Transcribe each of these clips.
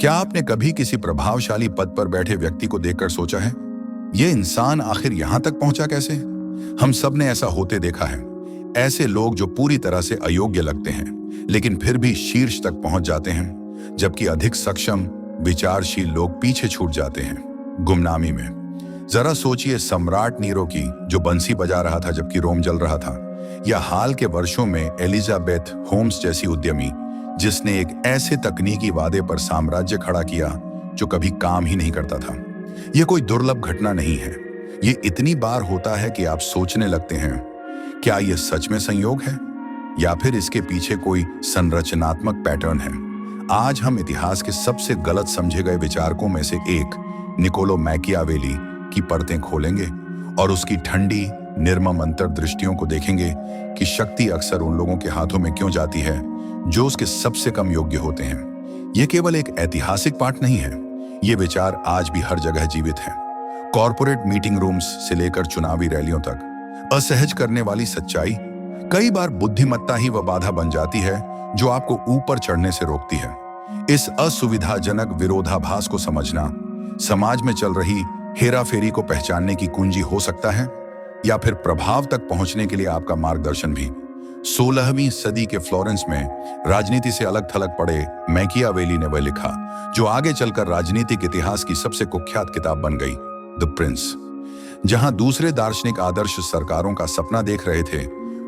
क्या आपने कभी किसी प्रभावशाली पद पर बैठे व्यक्ति को देखकर सोचा है, ये इंसान आखिर यहां तक पहुंचा कैसे? हम सब ने ऐसा होते देखा है। ऐसे लोग जो पूरी तरह से अयोग्य लगते हैं, लेकिन फिर भी शीर्ष तक पहुंच जाते हैं, जबकि अधिक सक्षम, विचारशील लोग पीछे छूट जाते हैं गुमनामी में। जरा सोचिए सम्राट नीरो की, जो बंसी बजा रहा था जबकि रोम जल रहा था, या हाल के वर्षों में एलिजाबेथ होम्स जैसी उद्यमी, जिसने एक ऐसे तकनीकी वादे पर साम्राज्य खड़ा किया जो कभी काम ही नहीं करता था। यह कोई दुर्लभ घटना नहीं है। ये इतनी बार होता है कि आप सोचने लगते हैं, क्या यह सच में संयोग है या फिर इसके पीछे कोई संरचनात्मक पैटर्न है। आज हम इतिहास के सबसे गलत समझे गए विचारकों में से एक निकोलो मैकियावेली की परतें खोलेंगे और उसकी ठंडी, निर्मम अंतर्दृष्टियों को देखेंगे कि शक्ति अक्सर उन लोगों के हाथों में क्यों जाती है जो उसके सबसे कम योग्य होते हैं। यह केवल एक ऐतिहासिक पाठ नहीं है, ये विचार आज भी हर जगह जीवित है। कॉरपोरेट मीटिंग रूम्स से लेकर चुनावी रैलियों तक असहज करने वाली सच्चाई कई बार बुद्धिमत्ता ही वह बाधा बन जाती है जो आपको ऊपर चढ़ने से रोकती है। इस असुविधाजनक विरोधाभास को समझना समाज में चल रही हेराफेरी को पहचानने की कुंजी हो सकता है, या फिर प्रभाव तक पहुंचने के लिए आपका मार्गदर्शन भी। 16वीं सदी के फ्लोरेंस में राजनीति से अलग थलग पड़े मैकियावेली ने वह लिखा जो आगे चलकर राजनीतिक इतिहास की सबसे कुख्यात किताब बन गई, द प्रिंस। जहां दूसरे दार्शनिक आदर्श सरकारों का सपना देख रहे थे,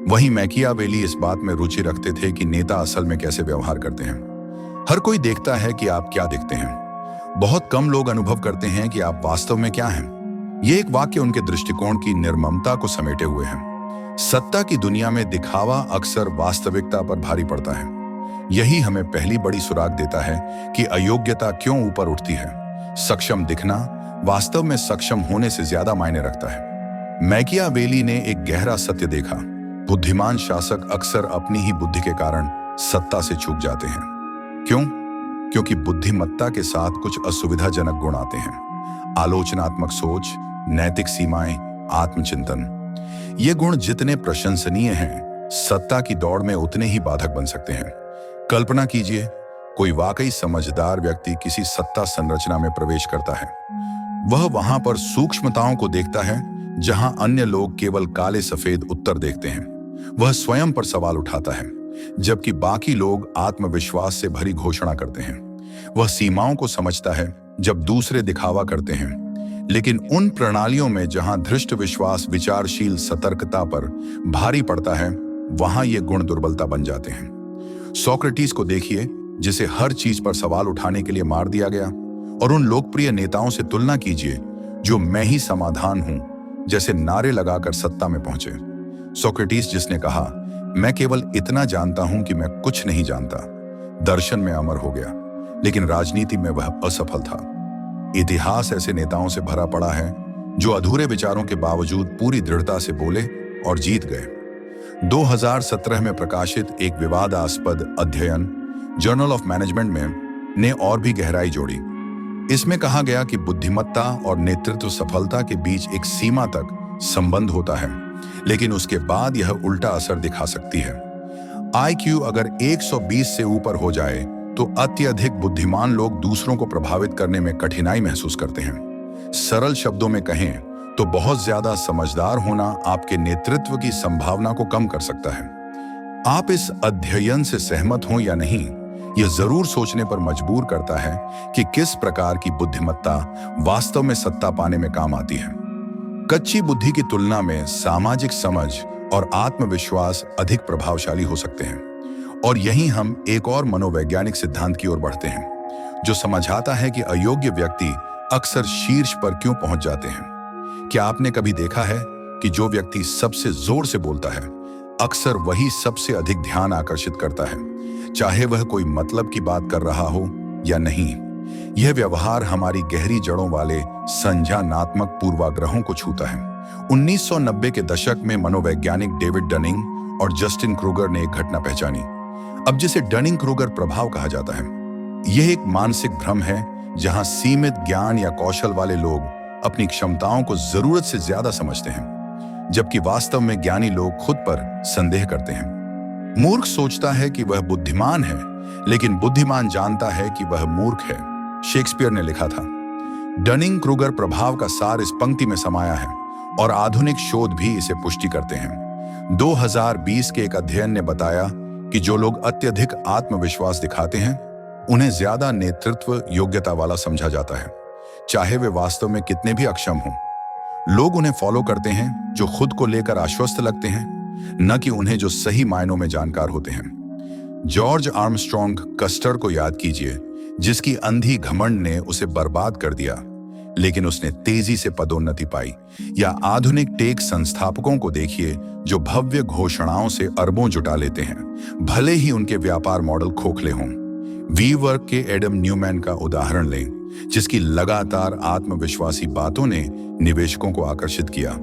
वहीं मैकियावेली इस बात में रुचि रखते थे कि नेता असल में कैसे व्यवहार करते हैं। हर कोई देखता है कि आप क्या दिखते हैं, बहुत कम लोग अनुभव करते हैं कि आप वास्तव में क्या हैं। ये एक वाक्य उनके दृष्टिकोण की निर्ममता को समेटे हुए है। सत्ता की दुनिया में दिखावा अक्सर वास्तविकता पर भारी पड़ता है। यही हमें पहली बड़ी सुराग देता है कि अयोग्यता क्यों ऊपर उठती है। सक्षम दिखना वास्तव में सक्षम होने से ज्यादा मायने रखता है। मैकियावेली ने एक गहरा सत्य देखा, बुद्धिमान शासक अक्सर अपनी ही बुद्धि के कारण सत्ता से चूक जाते हैं। क्यों? क्योंकि बुद्धिमत्ता के साथ कुछ असुविधाजनक गुण आते हैं। आलोचनात्मक सोच, नैतिक सीमाएं, आत्मचिंतन। ये गुण जितने प्रशंसनीय हैं, सत्ता की दौड़ में उतने ही बाधक बन सकते हैं। कल्पना कीजिए, कोई वाकई समझदार व्यक्ति किसी सत्ता संरचना में प्रवेश करता है। वह वहां पर सूक्ष्मताओं को देखता है जहां अन्य लोग केवल काले सफेद उत्तर देखते हैं। वह स्वयं पर सवाल उठाता है, जबकि बाकी लोग आत्मविश्वास से भरी घोषणा करते हैं। वह सीमाओं को समझता है जब दूसरे दिखावा करते हैं, लेकिन उन प्रणालियों में जहां धृष्ट विश्वास विचारशील सतर्कता पर भारी पड़ता है, वहां ये गुण दुर्बलता बन जाते हैं। सोक्रेटिस को देखिए, जिसे हर चीज पर सवाल उठाने के लिए मार दिया गया, और उन लोकप्रिय नेताओं से तुलना कीजिए जो मैं ही समाधान हूं जैसे नारे लगाकर सत्ता में पहुंचे। सोक्रेटिस जिसने कहा, मैं केवल इतना जानता हूं कि मैं कुछ नहीं जानता, दर्शन में अमर हो गया, लेकिन राजनीति में वह असफल था। इतिहास ऐसे नेताओं से भरा पड़ा है जो अधूरे विचारों के बावजूद पूरी दृढ़ता से बोले और जीत गए। 2017 में प्रकाशित एक विवादास्पद अध्ययन जर्नल ऑफ मैनेजमेंट में ने और भी गहराई जोड़ी। इसमें कहा गया कि बुद्धिमत्ता और नेतृत्व सफलता के बीच एक सीमा तक संबंध होता है, लेकिन उसके बाद यह उल्टा असर दिखा सकती है। IQ अगर 120 से ऊपर हो जाए तो अत्यधिक बुद्धिमान लोग दूसरों को प्रभावित करने में कठिनाई महसूस करते हैं। सरल शब्दों में कहें तो बहुत ज्यादा समझदार होना आपके नेतृत्व की संभावना को कम कर सकता है। आप इस अध्ययन से सहमत हों या नहीं, यह जरूर सोचने पर मजबूर करता है कि किस प्रकार की बुद्धिमत्ता वास्तव में सत्ता पाने में काम आती है। कच्ची बुद्धि की तुलना में सामाजिक समझ और आत्मविश्वास अधिक प्रभावशाली हो सकते हैं। और यहीं हम एक और मनोवैज्ञानिक सिद्धांत की ओर बढ़ते हैं, जो समझाता है कि अयोग्य व्यक्ति अक्सर शीर्ष पर क्यों पहुंच जाते हैं। क्या आपने कभी देखा है कि जो व्यक्ति सबसे जोर से बोलता है, अक्सर वही सबसे अधिक ध्यान आकर्षित करता है, चाहे वह कोई मतलब की बात कर रहा हो या नहीं। यह व्यवहार हमारी गहरी जड़ों वाले संज्ञानात्मक पूर्वाग्रहों को छूता है। 1990 के दशक में मनोवैज्ञानिक डेविड डनिंग और जस्टिन क्रूगर ने एक घटना पहचानी, अब जिसे डनिंग क्रूगर प्रभाव कहा जाता है। यह एक मानसिक भ्रम है जहां सीमित ज्ञान या कौशल वाले लोग अपनी क्षमताओं को जरूरत से ज्यादा समझते हैं, जबकि वास्तव में ज्ञानी लोग खुद पर संदेह करते हैं। मूर्ख सोचता है कि वह बुद्धिमान है, लेकिन बुद्धिमान जानता है कि वह मूर्ख है। शेक्सपियर ने लिखा था। डनिंग क्रूगर प्रभाव का सार इस पंक्ति में समाया है और आधुनिक शोध भी इसे पुष्टि करते हैं। 2020 के एक अध्ययन ने बताया कि जो लोग अत्यधिक आत्मविश्वास दिखाते हैं उन्हें ज्यादा नेतृत्व योग्यता वाला समझा जाता है, चाहे वे वास्तव में कितने भी अक्षम हों। लोग उन्हें फॉलो करते हैं जो खुद को लेकर आश्वस्त लगते हैं, न कि उन्हें जो सही मायनों में जानकार होते हैं। जॉर्ज आर्मस्ट्रॉन्ग कस्टर को याद कीजिए, जिसकी अंधी घमंड ने उसे बर्बाद कर दिया, लेकिन उसने तेजी से पदोन्नति पाई। या आधुनिक टेक संस्थापकों को देखिए जो भव्य घोषणाओं से अरबों जुटा लेते हैं, भले ही उनके व्यापार मॉडल खोखले हों। वीवर्क के एडम न्यूमैन का उदाहरण लें, जिसकी लगातार आत्मविश्वासी बातों ने निवेशकों को आकर्षित किया,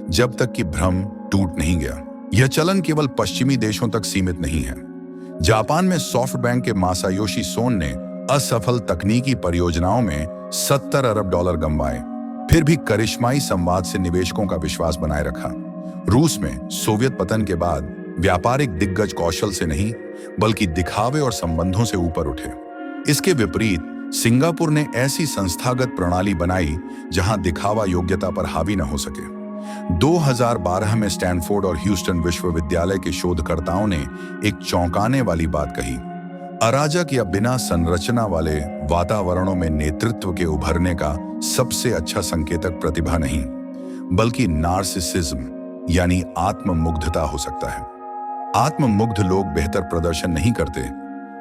जब तक कि भ्रम टूट नहीं गया। यह चलन केवल पश्चिमी देशों तक सीमित नहीं है। जापान में सॉफ्टबैंक के मासायोशी सोन ने असफल तकनीकी परियोजनाओं में $70 अरब गंवाए, फिर भी करिश्माई संवाद से निवेशकों का विश्वास बनाए रखा। रूस में सोवियत पतन के बाद व्यापारिक दिग्गज कौशल से नहीं बल्कि दिखावे और संबंधों से ऊपर उठे। इसके विपरीत सिंगापुर ने ऐसी संस्थागत प्रणाली बनाई जहां दिखावा योग्यता पर हावी न हो सके। 2012 में स्टैनफोर्ड और ह्यूस्टन विश्वविद्यालय के शोधकर्ताओं ने एक चौंकाने वाली बात कही। अराजक या बिना संरचना वाले वातावरणों में नेतृत्व के उभरने का सबसे अच्छा संकेतक प्रतिभा नहीं बल्कि नार्सिसिज्म यानी आत्ममुग्धता हो सकता है। आत्ममुग्ध लोग बेहतर प्रदर्शन नहीं करते,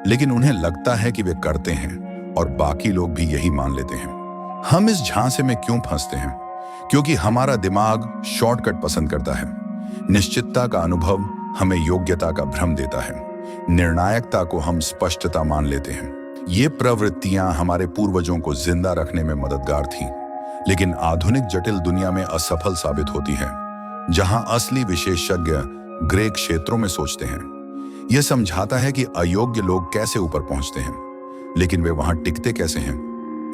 लेकिन उन्हें लगता है कि वे करते हैं और बाकी लोग भी यही मान लेते हैं। हम इस झांसे में क्यों फंसते हैं? क्योंकि हमारा दिमाग शॉर्टकट पसंद करता है। निश्चितता का अनुभव हमें योग्यता का भ्रम देता है। निर्णायकता को हम स्पष्टता मान लेते हैं। ये प्रवृत्तियां हमारे पूर्वजों को जिंदा रखने में मददगार थीं, लेकिन आधुनिक जटिल दुनिया में असफल साबित होती है, जहां असली विशेषज्ञ ग्रे क्षेत्रों में सोचते हैं। यह समझाता है कि अयोग्य लोग कैसे ऊपर पहुंचते हैं, लेकिन वे वहां टिकते कैसे हैं।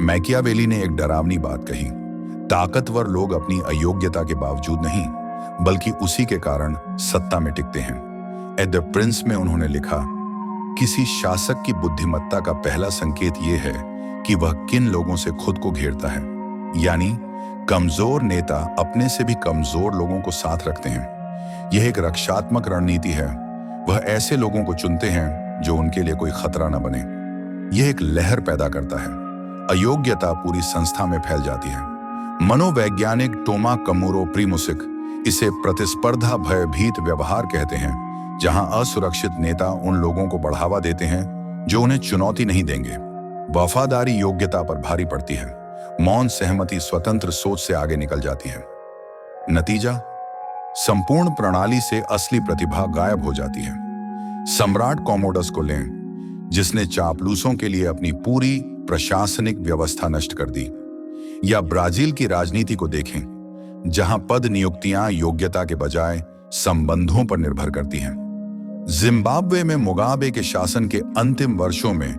मैकियावेली ने एक डरावनी बात कही, ताकतवर लोग अपनी अयोग्यता के बावजूद नहीं बल्कि उसी के कारण सत्ता में टिकते हैं। एट द प्रिंस में उन्होंने लिखा, किसी शासक की बुद्धिमत्ता का पहला संकेत यह है कि वह किन लोगों से खुद को घेरता है। यानी कमजोर नेता अपने से भी कमजोर लोगों को साथ रखते हैं। यह एक रक्षात्मक रणनीति है। वह ऐसे लोगों को चुनते हैं जो उनके लिए कोई खतरा न बने। यह एक लहर पैदा करता है। अयोग्यता पूरी संस्था में फैल जाती है। मनोवैज्ञानिक टोमा कमुरो प्रीमुसिक इसे प्रतिस्पर्धा भयभीत व्यवहार कहते हैं, जहां असुरक्षित नेता उन लोगों को बढ़ावा देते हैं जो उन्हें चुनौती नहीं देंगे। वफादारी योग्यता पर भारी पड़ती है। मौन सहमति स्वतंत्र सोच से आगे निकल जाती है। नतीजा, संपूर्ण प्रणाली से असली प्रतिभा गायब हो जाती है। सम्राट कॉमोडस को लें, जिसने चापलूसों के लिए अपनी पूरी प्रशासनिक व्यवस्था नष्ट कर दी। या ब्राजील की राजनीति को देखें, जहां पद नियुक्तियां योग्यता के बजाय संबंधों पर निर्भर करती हैं। जिम्बाब्वे में मुगाबे के शासन के अंतिम वर्षों में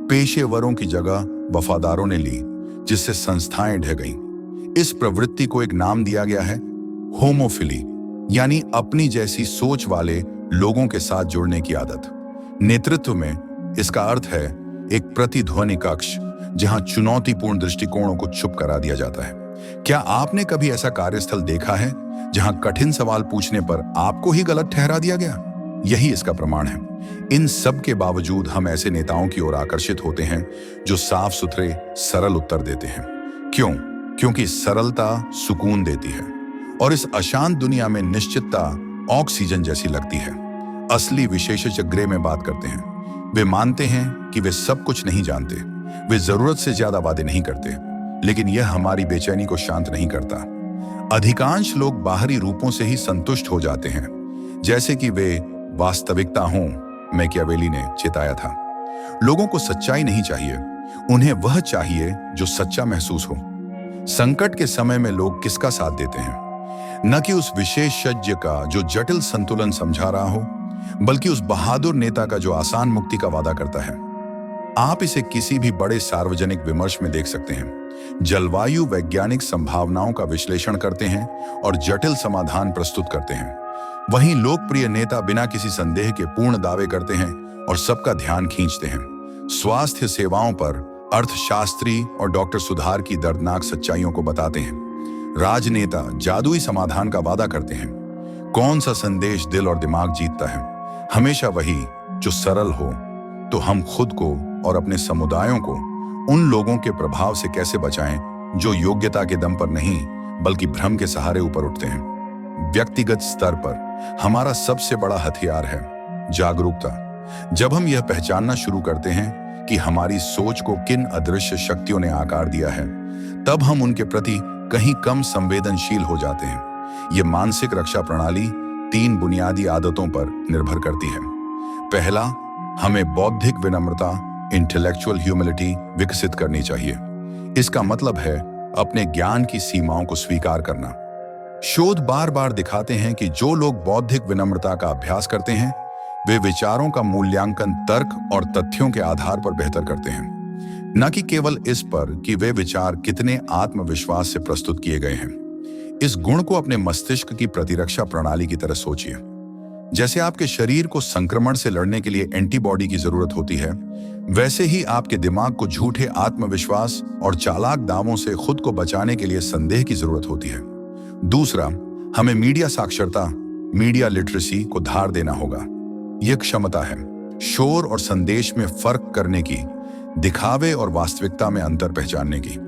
पेशेवरों की जगह वफादारों ने ली, जिससे संस्थाएं ढह गईं। इस प्रवृत्ति को एक नाम दिया गया है, होमोफिली, यानी अपनी जैसी सोच वाले लोगों के साथ जुड़ने की आदत। नेतृत्व में इसका अर्थ है एक प्रतिध्वनि कक्ष, जहां चुनौतीपूर्ण दृष्टिकोणों को चुप करा दिया जाता है। क्या आपने कभी ऐसा कार्यस्थल देखा है जहां कठिन सवाल पूछने पर आपको ही गलत ठहरा दिया गया? यही इसका प्रमाण है। इन सब के बावजूद हम ऐसे नेताओं की ओर आकर्षित होते हैं जो साफ सुथरे सरल उत्तर देते हैं। क्यों? क्योंकि सरलता सुकून देती है और इस अशांत दुनिया में निश्चितता ऑक्सीजन जैसी लगती है। असली विशेषज्ञ ग्रे में बात करते हैं। वे मानते हैं कि वे सब कुछ नहीं जानते, वे जरूरत से ज्यादा वादे नहीं करते, लेकिन यह हमारी बेचैनी को शांत नहीं करता। अधिकांश लोग बाहरी रूपों से ही संतुष्ट हो जाते हैं, जैसे कि वे वास्तविकता हों, मैकियावेली ने चेताया था। लोगों को सच्चाई नहीं चाहिए, उन्हें वह चाहिए जो सच्चा महसूस हो। संकट के समय में लोग किसका साथ देते हैं? न कि उस विशेषज्ञ का जो जटिल संतुलन समझा रहा हो, बल्कि उस बहादुर नेता का जो आसान मुक्ति का वादा करता है। आप इसे किसी भी बड़े सार्वजनिक विमर्श में देख सकते हैं। जलवायु वैज्ञानिक संभावनाओं का विश्लेषण करते हैं और जटिल समाधान प्रस्तुत करते हैं। वहीं लोकप्रिय नेता बिना किसी संदेह के पूर्ण दावे करते हैं और सबका ध्यान खींचते हैं। स्वास्थ्य सेवाओं पर अर्थशास्त्री और डॉक्टर सुधार की दर्दनाक सच्चाइयों को बताते हैं। राजनेता जादुई समाधान का वादा करते हैं। कौन सा संदेश दिल और दिमाग जीतता है? हमेशा वही जो सरल हो। तो हम खुद को और अपने समुदायों को उन लोगों के प्रभाव से कैसे बचाएं जो योग्यता के दम पर नहीं बल्कि भ्रम के सहारे ऊपर उठते हैं? व्यक्तिगत स्तर पर हमारा सबसे बड़ा हथियार है जागरूकता। जब हम यह पहचानना शुरू करते हैं कि हमारी सोच को किन अदृश्य शक्तियों ने आकार दिया है, तब हम उनके प्रति कहीं कम संवेदनशील हो जाते हैं। ये मानसिक रक्षा प्रणाली 3 बुनियादी आदतों पर निर्भर करती है। पहला, हमें बौद्धिक विनम्रता इंटेलेक्चुअल ह्यूमिलिटी विकसित करनी चाहिए। इसका मतलब है अपने ज्ञान की सीमाओं को स्वीकार करना। शोध बार बार दिखाते हैं कि जो लोग बौद्धिक विनम्रता का अभ्यास करते हैं वे विचारों का मूल्यांकन तर्क और तथ्यों के आधार पर बेहतर करते हैं, न कि केवल इस पर कि वे विचार कितने आत्मविश्वास से प्रस्तुत किए गए हैं। इस गुण को अपने मस्तिष्क की प्रतिरक्षा प्रणाली की तरह सोचिए। जैसे आपके शरीर को संक्रमण से लड़ने के लिए एंटीबॉडी की जरूरत होती है, वैसे ही आपके दिमाग को झूठे आत्मविश्वास और चालाक दावों से खुद को बचाने के लिए संदेह की जरूरत होती है। दूसरा, हमें मीडिया साक्षरता मीडिया लिटरेसी को धार देना होगा। यह क्षमता है शोर और संदेश में फर्क करने की, दिखावे और वास्तविकता में अंतर पहचानने की।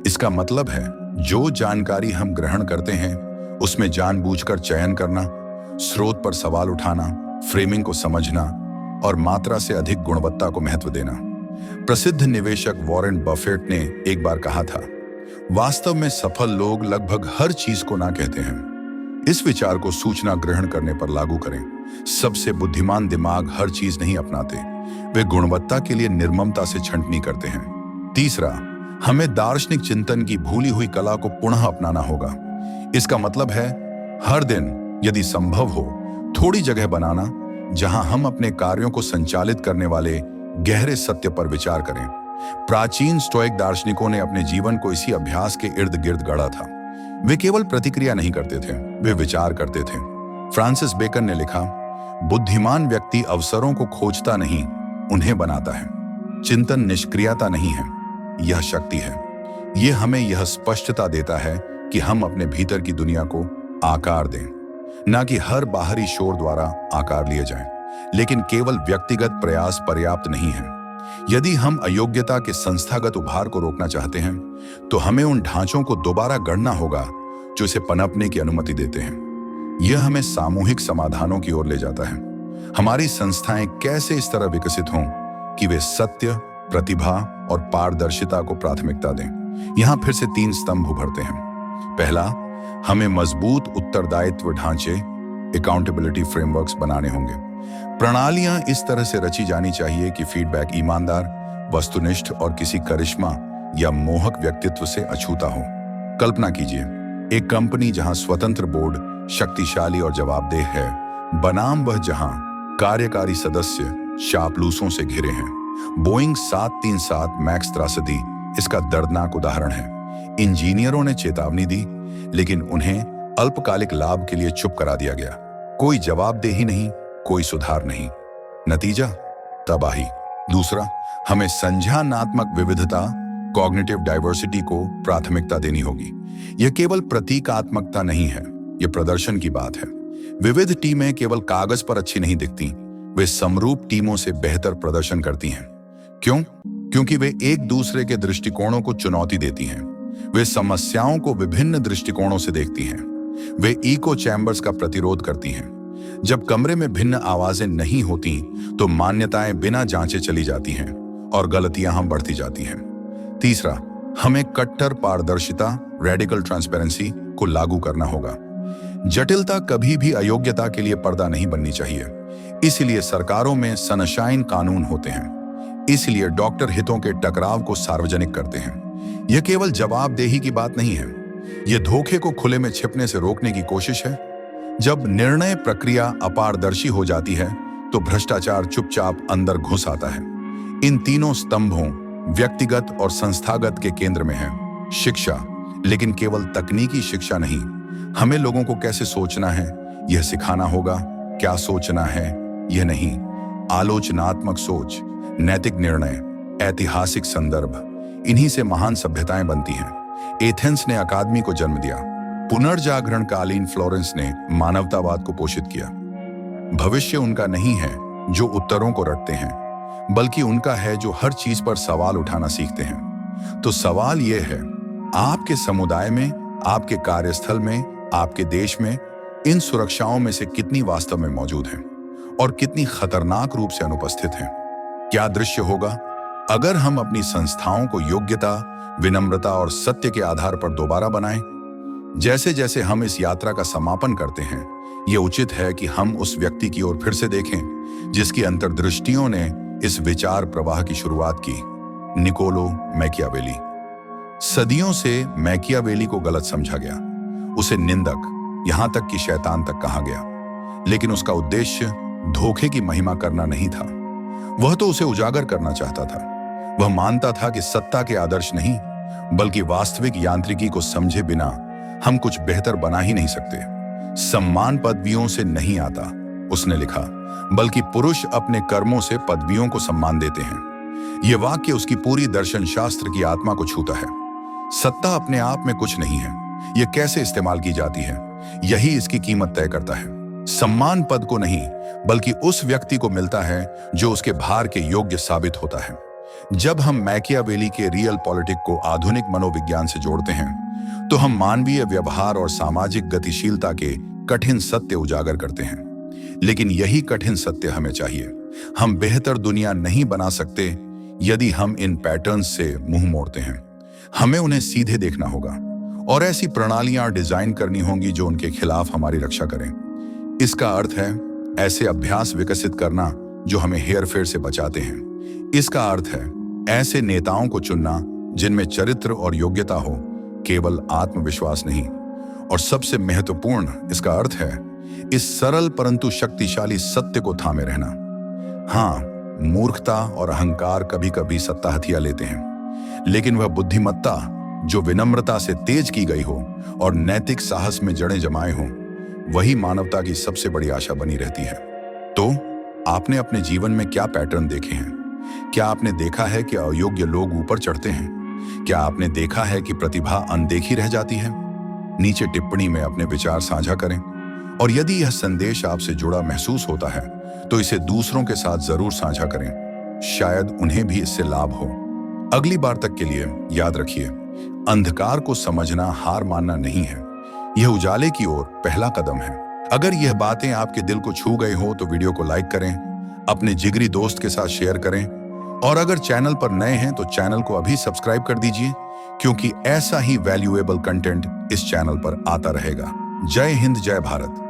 इसका मतलब है जो जानकारी हम ग्रहण करते हैं उसमें जानबूझकर चयन करना, स्रोत पर सवाल उठाना, फ्रेमिंग को समझना और मात्रा से अधिक गुणवत्ता को महत्व देना। प्रसिद्ध निवेशक वॉरेन बफेट ने एक बार कहा था, वास्तव में सफल लोग लगभग हर चीज को ना कहते हैं। इस विचार को सूचना ग्रहण करने पर लागू करें। सबसे बुद्धिमान दिमाग हर चीज नहीं अपनाते, वे गुणवत्ता के लिए निर्ममता से छंटनी करते हैं। तीसरा, हमें दार्शनिक चिंतन की भूली हुई कला को पुनः अपनाना होगा। इसका मतलब है हर दिन यदि संभव हो थोड़ी जगह बनाना जहां हम अपने कार्यों को संचालित करने वाले गहरे सत्य पर विचार करें। प्राचीन स्टोइक दार्शनिकों ने अपने जीवन को इसी अभ्यास के इर्द गिर्द गढ़ा था। वे केवल प्रतिक्रिया नहीं करते थे, वे विचार करते थे। फ्रांसिस बेकन ने लिखा, बुद्धिमान व्यक्ति अवसरों को खोजता नहीं, उन्हें बनाता है। चिंतन निष्क्रियता नहीं है, यह शक्ति है। यह हमें यह स्पष्टता देता है कि हम अपने भीतर की दुनिया को आकार दें, न कि हर बाहरी शोर द्वारा आकार लिए जाएं। लेकिन केवल व्यक्तिगत प्रयास पर्याप्त नहीं है। यदि हम अयोग्यता के संस्थागत उभार को रोकना चाहते हैं तो हमें उन ढांचों को दोबारा गढ़ना होगा जो इसे पनपने की अनुमति देते हैं। यह हमें सामूहिक समाधानों की ओर ले जाता है। हमारी संस्थाएं कैसे इस तरह विकसित हों कि वे सत्य, प्रतिभा और पारदर्शिता को प्राथमिकता दें। यहां फिर से 3 स्तंभ उभरते हैं। पहला, हमें मजबूत उत्तरदायित्व ढांचे अकाउंटेबिलिटी फ्रेमवर्क्स बनाने होंगे। प्रणालियां इस तरह से रची जानी चाहिए कि फीडबैक ईमानदार, वस्तुनिष्ठ और किसी करिश्मा या मोहक व्यक्तित्व से अछूता हो। कल्पना कीजिए एक कंपनी जहां स्वतंत्र बोर्ड शक्तिशाली और जवाबदेह है, बनाम वह जहां कार्यकारी सदस्य चापलूसों से घिरे हैं। बोइंग 737 मैक्स त्रासदी इसका दर्दनाक उदाहरण है। इंजीनियरों ने चेतावनी दी, लेकिन उन्हें अल्पकालिक लाभ के लिए चुप करा दिया गया। कोई जवाबदेही नहीं, कोई सुधार नहीं। नतीजा, तबाही। दूसरा, हमें संज्ञानात्मक विविधता कॉग्निटिव डाइवर्सिटी को प्राथमिकता देनी होगी। यह केवल प्रतीकात्मकता नहीं है, यह प्रदर्शन की बात है। विविध टीमें केवल कागज पर अच्छी नहीं दिखती, वे समरूप टीमों से बेहतर प्रदर्शन करती हैं। क्यों? क्योंकि वे एक दूसरे के दृष्टिकोणों को चुनौती देती हैं। वे समस्याओं को विभिन्न दृष्टिकोणों से देखती हैं। वे इको चैम्बर्स का प्रतिरोध करती हैं। जब कमरे में भिन्न आवाजें नहीं होती तो मान्यताएं बिना जांचे चली जाती हैं और गलतियां हम बढ़ती जाती हैं। तीसरा, हमें कट्टर पारदर्शिता रेडिकल ट्रांसपेरेंसी को लागू करना होगा। जटिलता कभी भी अयोग्यता के लिए पर्दा नहीं बननी चाहिए। इसलिए सरकारों में सनशाइन कानून होते हैं। इसलिए डॉक्टर हितों के टकराव को सार्वजनिक करते हैं। यह केवल जवाबदेही की बात नहीं है, यह धोखे को खुले में छिपने से रोकने की कोशिश है। जब निर्णय प्रक्रिया अपारदर्शी हो जाती है तो भ्रष्टाचार चुपचाप अंदर घुस आता है। इन तीनों स्तंभों व्यक्तिगत और संस्थागत के केंद्र में है शिक्षा, लेकिन केवल तकनीकी शिक्षा नहीं। हमें लोगों को कैसे सोचना है यह सिखाना होगा, क्या सोचना है यह नहीं। आलोचनात्मक सोच, नैतिक निर्णय, ऐतिहासिक संदर्भ, इन्हीं से महान सभ्यताएं बनती हैं। एथेंस ने अकादमी को जन्म दिया। पुनर्जागरणकालीन फ्लोरेंस ने मानवतावाद को पोषित किया। भविष्य उनका नहीं है जो उत्तरों को रटते हैं, बल्कि उनका है जो हर चीज पर सवाल उठाना सीखते हैं। तो सवाल यह है, आपके समुदाय में, आपके कार्यस्थल में, आपके देश में इन सुरक्षाओं में से कितनी वास्तव में मौजूद हैं और कितनी खतरनाक रूप से अनुपस्थित हैं? क्या दृश्य होगा अगर हम अपनी संस्थाओं को योग्यता, विनम्रता और सत्य के आधार पर दोबारा बनाएं? जैसे जैसे हम इस यात्रा का समापन करते हैं, ये उचित है कि हम उस व्यक्ति की ओर फिर से देखें जिसकी अंतर्दृष्टियों ने इस विचार प्रवाह की शुरुआत की, निकोलो मैकियावेली। सदियों से मैकियावेली को गलत समझा गया, उसे निंदक, यहां तक कि शैतान तक कहा गया। लेकिन उसका उद्देश्य धोखे की महिमा करना नहीं था, वह तो उसे उजागर करना चाहता था। वह मानता था कि सत्ता के आदर्श नहीं, बल्कि वास्तविक यांत्रिकी को समझे बिना हम कुछ बेहतर बना ही नहीं सकते। सम्मान पदवियों से नहीं आता, उसने लिखा, बल्कि पुरुष अपने कर्मों से पदवियों को सम्मान देते हैं। यह वाक्य उसकी पूरी दर्शन शास्त्र की आत्मा को छूता है। सत्ता अपने आप में कुछ नहीं है, यह कैसे इस्तेमाल की जाती है, यही इसकी कीमत तय करता है। सम्मान पद को नहीं, बल्कि उस व्यक्ति को मिलता है जो उसके भार के योग्य साबित होता है। जब हम मैकियावेली के रियल पॉलिटिक को आधुनिक मनोविज्ञान से जोड़ते हैं, तो हम मानवीय व्यवहार और सामाजिक गतिशीलता के कठिन सत्य उजागर करते हैं। लेकिन यही कठिन सत्य हमें चाहिए। हम बेहतर दुनिया नहीं बना सकते यदि हम इन पैटर्न्स से मुंह मोड़ते हैं। हमें उन्हें सीधे देखना होगा और ऐसी प्रणालियां डिजाइन करनी होंगी जो उनके खिलाफ हमारी रक्षा करें। इसका अर्थ है ऐसे अभ्यास विकसित करना जो हमें हेरफेर से बचाते हैं। इसका अर्थ है ऐसे नेताओं को चुनना जिनमें चरित्र और योग्यता हो, केवल आत्मविश्वास नहीं। और सबसे महत्वपूर्ण इसका अर्थ है इस सरल परंतु शक्तिशाली सत्य को थामे रहना। हाँ, मूर्खता और अहंकार कभी कभी सत्ता हथिया लेते हैं, लेकिन वह बुद्धिमत्ता जो विनम्रता से तेज की गई हो और नैतिक साहस में जड़ें जमाए हों, वही मानवता की सबसे बड़ी आशा बनी रहती है। तो आपने अपने जीवन में क्या पैटर्न देखे हैं? क्या आपने देखा है कि अयोग्य लोग ऊपर चढ़ते हैं? क्या आपने देखा है कि प्रतिभा अनदेखी रह जाती है? नीचे टिप्पणी में अपने विचार साझा करें। और यदि यह संदेश आपसे जुड़ा महसूस होता है तो इसे दूसरों के साथ जरूर साझा करें, शायद उन्हें भी इससे लाभ हो। अगली बार तक के लिए याद रखिए, अंधकार को समझना हार मानना नहीं है, यह उजाले की ओर पहला कदम है। अगर यह बातें आपके दिल को छू गई हो तो वीडियो को लाइक करें, अपने जिगरी दोस्त के साथ शेयर करें और अगर चैनल पर नए हैं तो चैनल को अभी सब्सक्राइब कर दीजिए, क्योंकि ऐसा ही वैल्यूएबल कंटेंट इस चैनल पर आता रहेगा। जय हिंद, जय भारत।